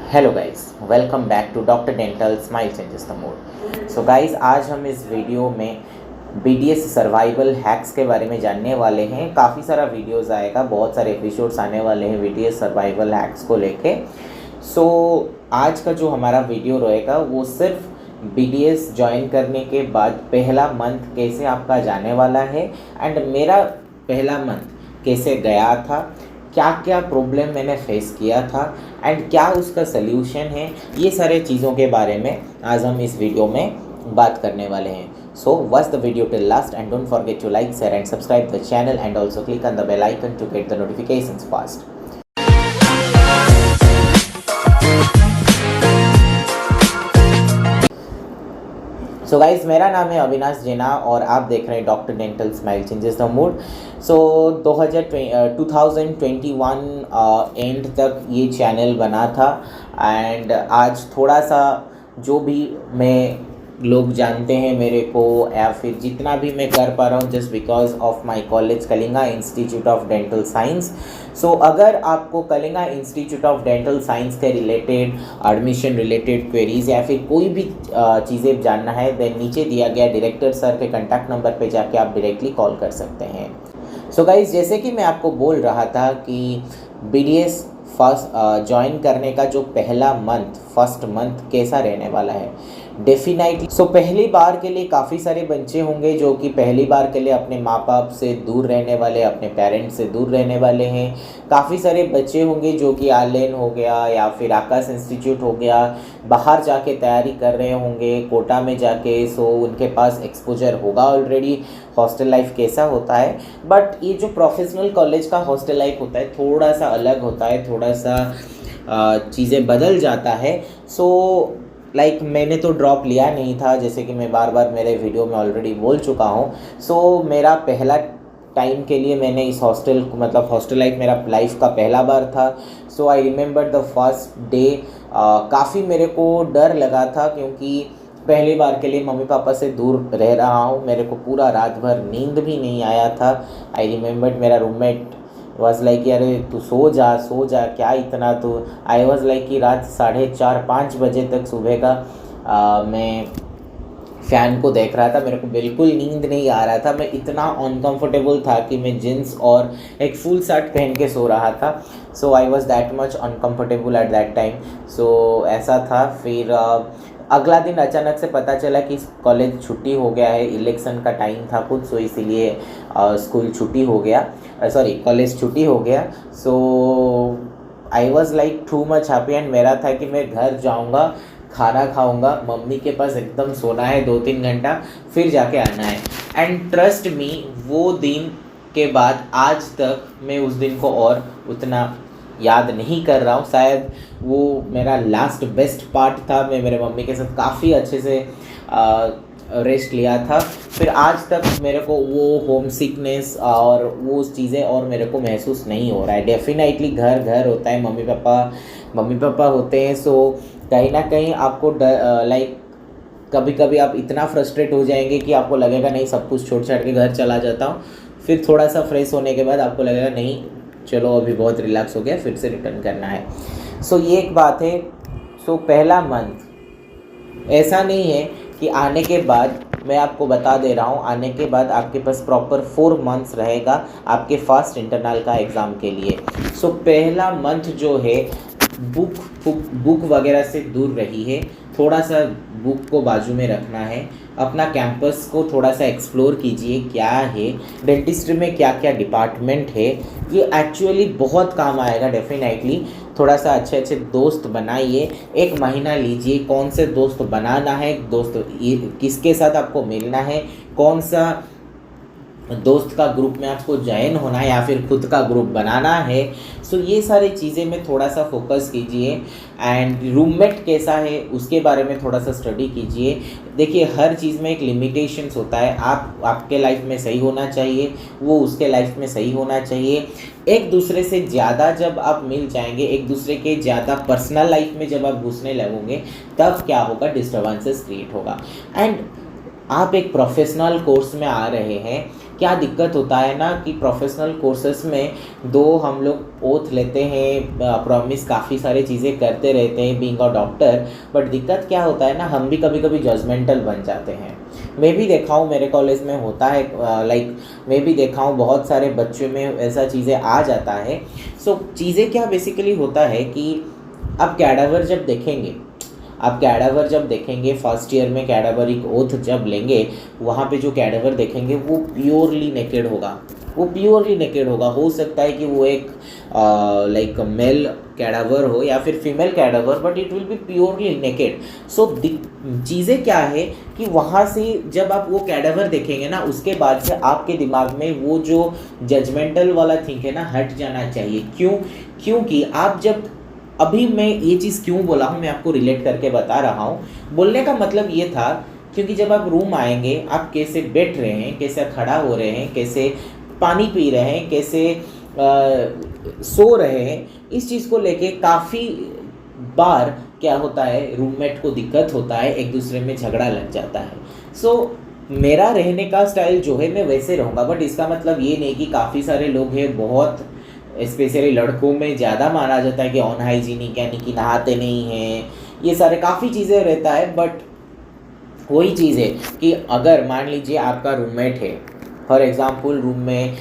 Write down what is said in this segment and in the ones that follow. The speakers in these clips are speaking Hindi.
Hello guys, welcome back to doctor dental smile changes the mood. So guys, आज हम इस वीडियो में बीडीएस सर्वाइवल हैक्स के बारे में जानने वाले हैं। काफ़ी सारा वीडियोस आएगा, बहुत सारे एपिसोड्स आने वाले हैं बीडीएस सर्वाइवल हैक्स को लेके। सो आज का जो हमारा वीडियो रहेगा वो सिर्फ बीडीएस ज्वाइन करने के बाद पहला मंथ कैसे आपका जाने वाला है एंड मेरा पहला मंथ कैसे गया था, क्या क्या प्रॉब्लम मैंने फेस किया था एंड क्या उसका सल्यूशन है, ये सारे चीज़ों के बारे में आज हम इस वीडियो में बात करने वाले हैं। So watch the video till last and don't forget to like, share and subscribe the channel and also click on the bell icon to get the notifications fast. So guys, मेरा नाम है अविनाश जेना और आप देख रहे हैं doctor dental smile changes the mood. So 2021 and तक ये चैनल बना था एंड आज थोड़ा सा जो भी मैं लोग जानते हैं मेरे को या फिर जितना भी मैं कर पा रहा हूँ just because of my college Kalinga institute of dental science. So अगर आपको Kalinga institute of dental science के रिलेटेड एडमिशन रिलेटेड क्वेरीज या फिर कोई भी चीज़ें जानना है देन नीचे दिया गया डायरेक्टर सर के कॉन्टैक्ट नंबर पे जाके आप डायरेक्टली कॉल कर सकते हैं। सो गाइज, जैसे कि मैं आपको बोल रहा था कि बीडीएस फर्स्ट ज्वाइन करने का जो फर्स्ट मंथ कैसा रहने वाला है डेफिनेटली। सो पहली बार के लिए काफ़ी सारे बच्चे होंगे जो कि पहली बार के लिए अपने माँ बाप से दूर रहने वाले, अपने पेरेंट्स से दूर रहने वाले हैं। काफ़ी सारे बच्चे होंगे जो कि आलेन हो गया या फिर आकाश इंस्टीट्यूट हो गया, बाहर जाके तैयारी कर रहे होंगे कोटा में जाके। सो उनके पास एक्सपोजर होगा ऑलरेडी हॉस्टल लाइफ कैसा होता है। बट ये जो प्रोफेशनल कॉलेज का हॉस्टल लाइफ होता है थोड़ा सा अलग होता है, थोड़ा सा चीज़ें बदल जाता है। सो मैंने तो ड्रॉप लिया नहीं था, जैसे कि मैं बार बार मेरे वीडियो में ऑलरेडी बोल चुका हूँ। सो मेरा पहला टाइम के लिए मैंने इस हॉस्टल लाइफ मेरा लाइफ का पहला बार था। So I remember the first day, काफ़ी मेरे को डर लगा था क्योंकि पहली बार के लिए मम्मी पापा से दूर रह रहा हूँ। मेरे को पूरा रात भर नींद भी नहीं आया था। आई रिमेंबर मेरा रूममेट वॉज लाइक यार तू सो जा क्या इतना। तो आई वॉज लाइक कि रात 4:30-5 बजे तक सुबह का मैं फ़ैन को देख रहा था। मेरे को बिल्कुल नींद नहीं आ रहा था। मैं इतना अनकंफर्टेबल था कि मैं जीन्स और एक फुल शर्ट पहन के सो रहा था। So I was that much uncomfortable at that time. So ऐसा था। फिर अगला दिन अचानक से पता चला कि कॉलेज छुट्टी हो गया है, इलेक्शन का टाइम था कुछ, सो इसीलिए स्कूल छुट्टी हो गया, कॉलेज छुट्टी हो गया। So I was like too much happy and मेरा था कि मैं घर जाऊंगा, खाना खाऊंगा, मम्मी के पास एकदम सोना है 2-3 घंटा, फिर जाके आना है। एंड ट्रस्ट मी, वो दिन के बाद आज तक मैं उस दिन को और उतना याद नहीं कर रहा हूँ। शायद वो मेरा लास्ट बेस्ट पार्ट था। मैं मेरे मम्मी के साथ काफ़ी अच्छे से रेस्ट लिया था। फिर आज तक मेरे को वो होम सिकनेस और वो चीज़ें और मेरे को महसूस नहीं हो रहा है। डेफिनेटली घर होता है, मम्मी पापा होते हैं। सो कहीं ना कहीं आपको कभी कभी आप इतना फ्रस्ट्रेट हो जाएंगे कि आपको लगेगा नहीं सब कुछ छोड़ छाड़ के घर चला जाता हूँ। फिर थोड़ा सा फ्रेश होने के बाद आपको लगेगा नहीं चलो अभी बहुत रिलैक्स हो गया, फिर से रिटर्न करना है। सो ये एक बात है। सो पहला मंथ ऐसा नहीं है कि आने के बाद, मैं आपको बता दे रहा हूँ, आने के बाद आपके पास प्रॉपर 4 मंथ्स रहेगा आपके फर्स्ट इंटरनल का एग्ज़ाम के लिए। सो पहला मंथ जो है बुक वगैरह से दूर रहिए, थोड़ा सा बुक को बाजू में रखना है, अपना कैंपस को थोड़ा सा एक्सप्लोर कीजिए, क्या है डेंटिस्ट्री में, क्या क्या डिपार्टमेंट है, ये एक्चुअली बहुत काम आएगा डेफिनेटली। थोड़ा सा अच्छे दोस्त बनाइए, 1 महीना लीजिए, कौन से दोस्त बनाना है, किसके साथ आपको मिलना है, कौन सा दोस्त का ग्रुप में आपको ज्वाइन होना है या फिर खुद का ग्रुप बनाना है। सो ये सारी चीज़ें में थोड़ा सा फोकस कीजिए एंड रूममेट कैसा है उसके बारे में थोड़ा सा स्टडी कीजिए। देखिए, हर चीज़ में एक लिमिटेशंस होता है। आप आपके लाइफ में सही होना चाहिए, वो उसके लाइफ में सही होना चाहिए। एक दूसरे से ज़्यादा जब आप मिल जाएंगे, एक दूसरे के ज़्यादा पर्सनल लाइफ में जब आप घुसने लगोगे, तब क्या होगा, डिस्टर्बेंसेस क्रिएट होगा। एंड आप एक प्रोफेशनल कोर्स में आ रहे हैं क्या दिक्कत होता है ना कि प्रोफेशनल कोर्सेस में दो हम लोग ओथ लेते हैं, प्रॉमिस काफ़ी सारी चीज़ें करते रहते हैं बीइंग अ डॉक्टर, बट दिक्कत क्या होता है ना, हम भी कभी कभी जजमेंटल बन जाते हैं। मैं भी देखा हूँ मेरे कॉलेज में होता है, लाइक मैं भी देखा हूँ बहुत सारे बच्चों में ऐसा चीज़ें आ जाता है। सो चीज़ें क्या बेसिकली होता है कि आप कैडावर जब देखेंगे, आप कैडावर जब देखेंगे फर्स्ट ईयर में कैडावरिक ओथ जब लेंगे, वहाँ पे जो कैडावर देखेंगे वो प्योरली नेकेड होगा, वो प्योरली नेकेड होगा। हो सकता है कि वो एक लाइक मेल कैडावर हो या फिर female cadaver, but it will be purely naked. So चीज़ें क्या है कि वहाँ से जब आप वो कैडावर देखेंगे ना, उसके बाद से आपके दिमाग में वो जो जजमेंटल वाला थिंक है ना, हट जाना चाहिए। क्यों? क्योंकि आप जब, अभी मैं ये चीज़ क्यों बोला हूँ मैं आपको रिलेट करके बता रहा हूँ। बोलने का मतलब ये था क्योंकि जब आप रूम आएंगे, आप कैसे बैठ रहे हैं, कैसे खड़ा हो रहे हैं, कैसे पानी पी रहे हैं, कैसे सो रहे हैं, इस चीज़ को लेके काफ़ी बार क्या होता है, रूममेट को दिक्कत होता है, एक दूसरे में झगड़ा लग जाता है। सो मेरा रहने का स्टाइल जो है मैं वैसे रहूँगा, बट इसका मतलब ये नहीं कि काफ़ी सारे लोग हैं, बहुत स्पेशली लड़कों में ज़्यादा माना जाता है कि अनहाइजीनिक, यानी कि नहाते नहीं हैं, ये सारे काफ़ी चीज़ें रहता है। बट वही चीज़ है कि अगर मान लीजिए आपका रूममेट है, फॉर एग्जाम्पल रूम में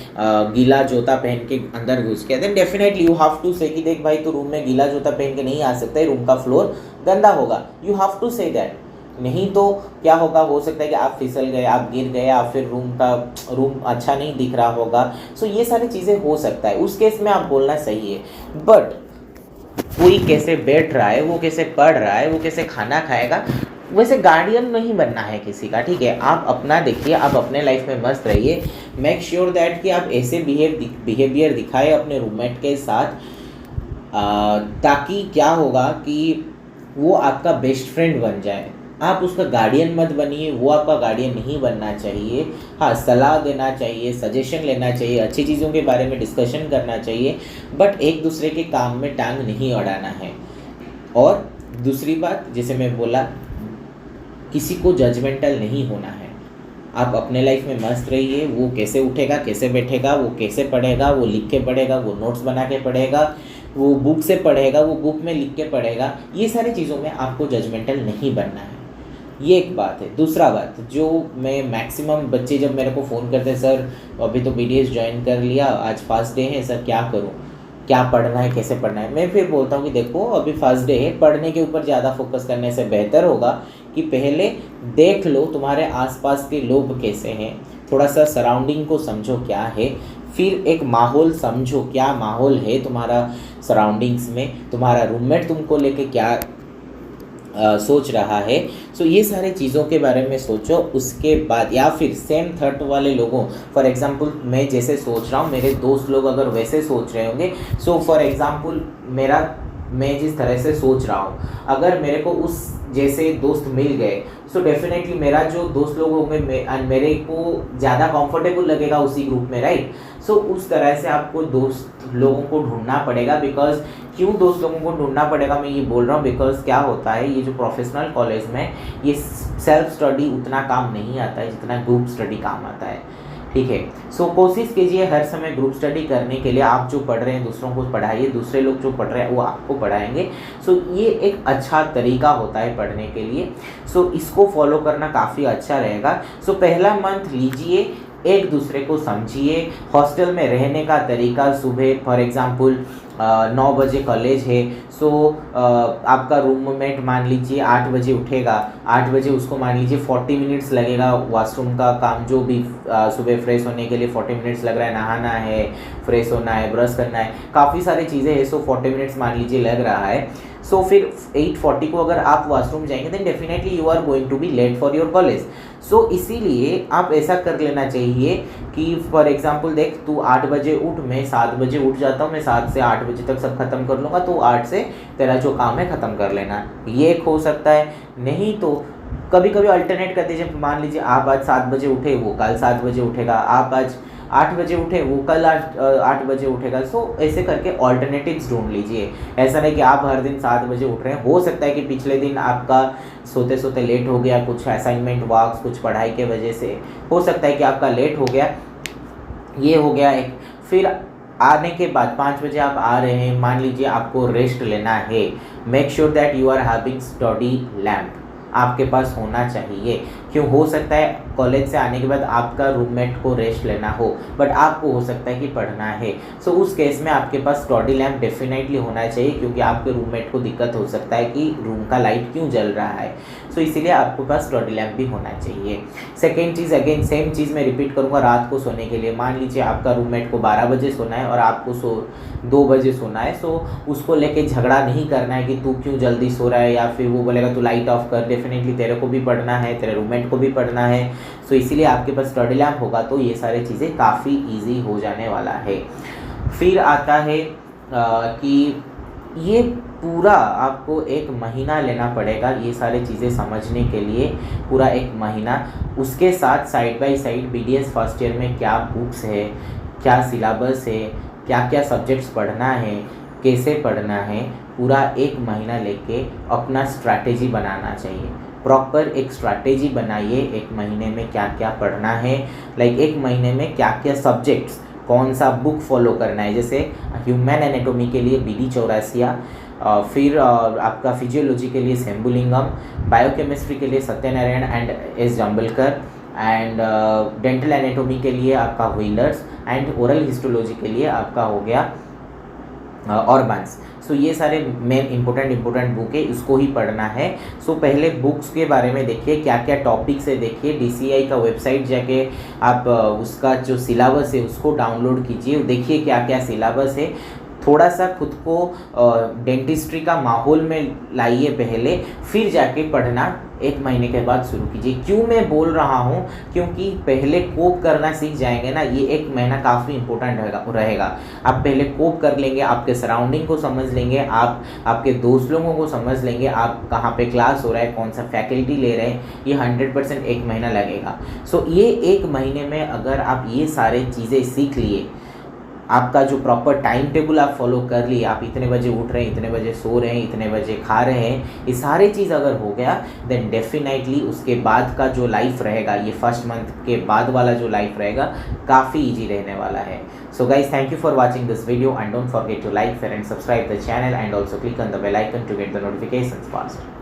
गीला जूता पहन के अंदर घुस गया, then definitely you have to say कि देख भाई तो रूम में गीला जूता पहन के नहीं आ सकता है, रूम का फ्लोर गंदा होगा, you have to say that. नहीं तो क्या होगा, हो सकता है कि आप फिसल गए, आप गिर गए, या फिर रूम अच्छा नहीं दिख रहा होगा। सो ये सारी चीज़ें हो सकता है, उस केस में आप बोलना सही है। बट कोई कैसे बैठ रहा है, वो कैसे पढ़ रहा है, वो कैसे खाना खाएगा, वैसे गार्डियन नहीं बनना है किसी का, ठीक है। आप अपना देखिए, आप अपने लाइफ में मस्त रहिए, मेक श्योर दैट कि आप ऐसे बिहेवियर दिखाए अपने रूममेट के साथ, ताकि क्या होगा कि वो आपका बेस्ट फ्रेंड बन जाए। आप उसका गार्डियन मत बनिए, वो आपका गार्डियन नहीं बनना चाहिए। हाँ, सलाह देना चाहिए, सजेशन लेना चाहिए, अच्छी चीज़ों के बारे में डिस्कशन करना चाहिए, बट एक दूसरे के काम में टांग नहीं अड़ाना है। और दूसरी बात, जैसे मैं बोला, किसी को जजमेंटल नहीं होना है। आप अपने लाइफ में मस्त रहिए, वो कैसे उठेगा, कैसे बैठेगा, वो कैसे पढ़ेगा, वो लिख के पढ़ेगा, वो नोट्स बना के पढ़ेगा, वो बुक से पढ़ेगा, वो बुक में लिख के पढ़ेगा, ये सारी चीज़ों में आपको जजमेंटल नहीं बनना है। ये एक बात है। दूसरा बात, जो मैं मैक्सिमम बच्चे जब मेरे को फ़ोन करते हैं, सर अभी तो BDS ज्वाइन कर लिया, आज फर्स्ट डे है सर, क्या करूं, क्या पढ़ना है, कैसे पढ़ना है। मैं फिर बोलता हूँ कि देखो अभी फर्स्ट डे है, पढ़ने के ऊपर ज़्यादा फोकस करने से बेहतर होगा कि पहले देख लो तुम्हारे आसपास के लोग कैसे हैं, थोड़ा सा सराउंडिंग को समझो क्या है, फिर एक माहौल समझो क्या माहौल है तुम्हारा सराउंडिंग्स में, तुम्हारा रूममेट तुमको लेके क्या सोच रहा है। सो ये सारे चीज़ों के बारे में सोचो। उसके बाद या फिर सेम थॉट वाले लोगों, फॉर एग्जांपल मैं जैसे सोच रहा हूँ, मेरे दोस्त लोग अगर वैसे सोच रहे होंगे, सो फॉर एग्जांपल मैं जिस तरह से सोच रहा हूँ, अगर मेरे को उस जैसे दोस्त मिल गए, सो डेफिनेटली मेरा जो दोस्त लोग होंगे मेरे को ज़्यादा कंफर्टेबल लगेगा उसी ग्रुप में, राइट। सो उस तरह से आपको दोस्त लोगों को ढूंढना पड़ेगा। बिकॉज क्यों दोस्त लोगों को ढूंढना पड़ेगा मैं ये बोल रहा हूँ, बिकॉज क्या होता है, ये जो प्रोफेशनल कॉलेज में ये सेल्फ स्टडी उतना काम नहीं आता है जितना ग्रुप स्टडी काम आता है, ठीक है। सो कोशिश कीजिए हर समय ग्रुप स्टडी करने के लिए। आप जो पढ़ रहे हैं दूसरों को पढ़ाइए, दूसरे लोग जो पढ़ रहे हैं वो आपको पढ़ाएंगे। सो ये एक अच्छा तरीका होता है पढ़ने के लिए। सो इसको फॉलो करना काफ़ी अच्छा रहेगा। सो पहला मंथ लीजिए, एक दूसरे को समझिए। हॉस्टल में रहने का तरीका, सुबह फॉर एग्जांपल 9 बजे कॉलेज है, सो आपका रूममेट मान लीजिए 8 बजे उठेगा, 8 बजे उसको मान लीजिए 40 मिनट्स लगेगा वॉशरूम का काम, जो भी सुबह फ्रेश होने के लिए 40 मिनट्स लग रहा है, नहाना है, फ्रेश होना है, ब्रश करना है, काफ़ी सारी चीज़ें हैं। सो 40 मिनट्स मान लीजिए लग रहा है। सो फिर 8:40 को अगर आप वॉशरूम जाएंगे then definitely you are going to be late for your college. So इसीलिए आप ऐसा कर लेना चाहिए कि फॉर एग्जांपल देख, तू 8 बजे उठ, मैं 7 बजे उठ जाता हूँ, मैं 7 से 8 बजे तक सब खत्म कर लूँगा, तो 8 से तेरा जो काम है ख़त्म कर लेना। ये एक हो सकता है। नहीं तो कभी कभी अल्टरनेट कर दीजिए, मान लीजिए आप आज 7 बजे उठे, वो कल 7 बजे उठेगा, आप आज 8 बजे उठे, वो कल 8 बजे उठेगा। सो ऐसे करके ऑल्टरनेटिव्स ढूंढ लीजिए। ऐसा नहीं कि आप हर दिन 7 बजे उठ रहे हैं। हो सकता है कि पिछले दिन आपका सोते लेट हो गया, कुछ असाइनमेंट वर्क्स, कुछ पढ़ाई के वजह से हो सकता है कि आपका लेट हो गया। ये हो गया एक। फिर आने के बाद 5 बजे आप आ रहे हैं, मान लीजिए आपको रेस्ट लेना है, make sure that you are having study lamp आपके पास होना चाहिए। क्यों, हो सकता है कॉलेज से आने के बाद आपका रूममेट को रेस्ट लेना हो, बट आपको हो सकता है कि पढ़ना है। सो उस केस में आपके पास स्टडी लैम्प डेफिनेटली होना चाहिए, क्योंकि आपके रूममेट को दिक्कत हो सकता है कि रूम का लाइट क्यों जल रहा है। सो इसीलिए आपके पास स्टडी लैम्प भी होना चाहिए। सेकेंड चीज़, अगेन सेम चीज़ मैं रिपीट करूँगा, रात को सोने के लिए मान लीजिए आपका रूममेट को 12 बजे सोना है और आपको 2 बजे सोना है। सो उसको लेके झगड़ा नहीं करना है कि तू क्यों जल्दी सो रहा है, या फिर वो बोलेगा तू लाइट ऑफ कर। डेफिनेटली तेरे को भी पढ़ना है, तेरे रूममेट को भी पढ़ना है। सो इसीलिए आपके पास स्टडी लैम्प होगा तो ये सारी चीज़ें काफ़ी ईजी हो जाने वाला है। फिर आता है कि ये पूरा आपको 1 महीना लेना पड़ेगा ये सारी चीज़ें समझने के लिए, पूरा 1 महीना। उसके साथ side by side BDS first year में क्या बुक्स है, क्या सिलेबस है, क्या क्या सब्जेक्ट्स पढ़ना है, कैसे पढ़ना है, पूरा 1 महीना लेके अपना स्ट्रैटेजी बनाना चाहिए। प्रॉपर एक स्ट्रैटेजी बनाइए 1 महीने में क्या क्या पढ़ना है, लाइक 1 महीने में क्या क्या सब्जेक्ट्स, कौन सा बुक फॉलो करना है। जैसे ह्यूमन एनाटॉमी के लिए BD चौरासिया, फिर आपका फिजियोलॉजी के लिए शंभुलिंगम, बायोकेमिस्ट्री के लिए Satyanarayana and S Jambalkar, and dental anatomy के लिए आपका व्हीलर्स, एंड ओरल हिस्टोलॉजी के लिए आपका हो गया ऑर्बन्स। सो ये सारे मेन इंपॉर्टेंट बुक है, इसको ही पढ़ना है। सो पहले बुक्स के बारे में देखिए क्या क्या टॉपिक्स है, देखिए DCI का वेबसाइट जाके आप उसका जो सिलेबस है उसको डाउनलोड कीजिए, देखिए क्या क्या सिलेबस है। थोड़ा सा खुद को डेंटिस्ट्री का माहौल में लाइए पहले, फिर जाके पढ़ना 1 महीने के बाद शुरू कीजिए। क्यों मैं बोल रहा हूँ, क्योंकि पहले कोप करना सीख जाएंगे ना, ये 1 महीना काफ़ी इंपॉर्टेंट रहेगा। आप पहले कोप कर लेंगे, आपके सराउंडिंग को समझ लेंगे, आप आपके दोस्त लोगों को समझ लेंगे, आप कहाँ पे क्लास हो रहा है, कौन सा फैकल्टी ले रहे हैं, ये 100% 1 महीना लगेगा। सो ये 1 महीने में अगर आप ये सारे चीज़ें सीख लिए, आपका जो प्रॉपर टाइम टेबल आप फॉलो कर लिए, आप इतने बजे उठ रहे हैं, इतने बजे सो रहे हैं, इतने बजे खा रहे हैं, ये सारी चीज़ अगर हो गया देन डेफिनेटली उसके बाद का जो लाइफ रहेगा, ये फर्स्ट मंथ के बाद वाला जो लाइफ रहेगा काफ़ी इजी रहने वाला है। So guys, thank you for watching this video and don't forget to like, share and subscribe the channel and also click on the bell icon to get the notifications fast.